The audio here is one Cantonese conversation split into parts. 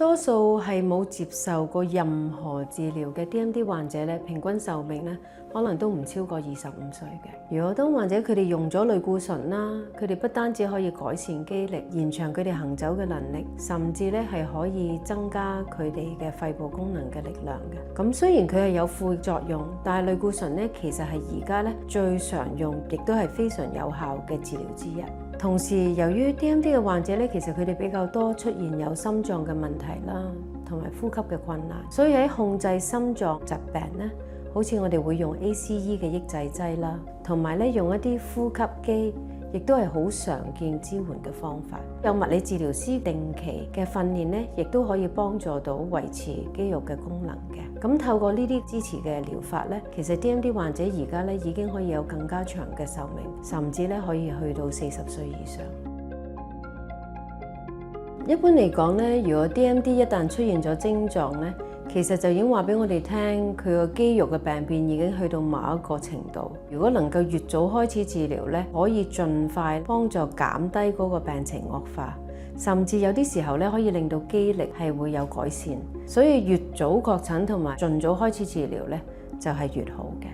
多數係冇接受過任何治療嘅 DMD 患者咧，平均壽命咧可能都唔超過25歲嘅。如果當患者佢哋用咗類固醇啦，佢哋不單止可以改善肌力、延長佢哋行走嘅能力，甚至咧係可以增加佢哋嘅肺部功能嘅力量嘅。咁雖然佢係有副作用，但係類固醇咧其實係而家咧最常用，亦都係非常有效嘅治療之一。同時，由於 DMD 嘅患者咧，其實佢哋比較多出現有心臟嘅問題啦，同埋呼吸嘅困難，所以喺控制心臟疾病咧，好似我哋會用 ACE 嘅抑制劑啦，同埋咧用一啲呼吸機，亦都係好常見支援嘅方法。有物理治療師定期嘅訓練咧，亦都可以幫助到維持肌肉嘅功能嘅。咁透過呢啲支持嘅療法咧，其實 DMD 患者而家咧已經可以有更加長嘅壽命，甚至咧可以去到40歲以上。一般嚟講咧，如果 DMD 一旦出現咗症狀咧，其實就已經話俾我哋聽，佢個肌肉嘅病變已經去到某一個程度。如果能夠越早開始治療咧，可以盡快幫助減低嗰個病情惡化，甚至有啲時候咧可以令到肌力係會有改善。所以越早確診同埋盡早開始治療咧，就係越好嘅。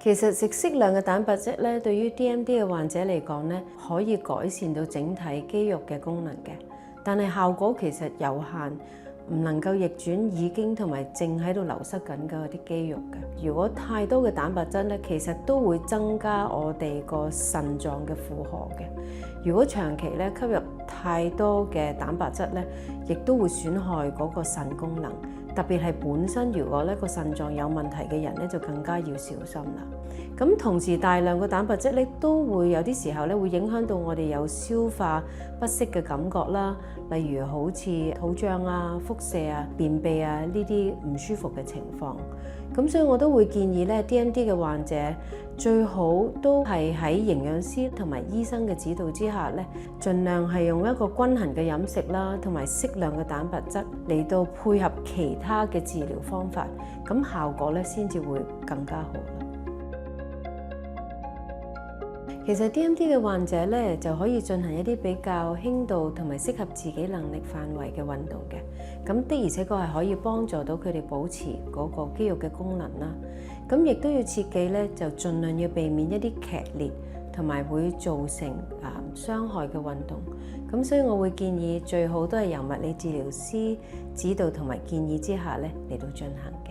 其實食適量嘅蛋白質咧，對於 DMD 嘅患者嚟講咧，可以改善到整體肌肉嘅功能嘅，但係效果其實有限，唔能夠逆轉已經同埋正喺度流失緊嘅嗰啲肌肉嘅。如果太多嘅蛋白質咧，其實都會增加我哋個腎臟嘅負荷嘅。如果長期咧吸入太多嘅蛋白質咧，亦都會損害嗰個腎功能。特別係本身如果咧個腎臟有問題嘅人咧，就更加要小心啦。咁同時大量嘅蛋白質咧，都會有啲時候咧會影響到我哋有消化不適嘅感覺啦，例如好似肚脹啊、腹瀉啊、便秘啊呢啲唔舒服嘅情況。咁所以我都會建議咧 DMD 嘅患者最好都係喺營養師同埋醫生嘅指導之下咧，盡量係用一個均衡嘅飲食啦，同埋適量嘅蛋白質嚟到配合其他嘅治療方法，咁效果咧先至會更加好啦。其實 DMD 嘅患者咧就可以進行一啲比較輕度同埋適合自己能力範圍嘅運動嘅，咁的而且確係可以幫助到佢哋保持嗰個肌肉嘅功能啦。咁亦都要切記咧，就盡量要避免一啲劇烈同埋會造成傷害嘅運動。咁所以我會建議最好都係由物理治療師指導同埋建議之下咧嚟到進行嘅。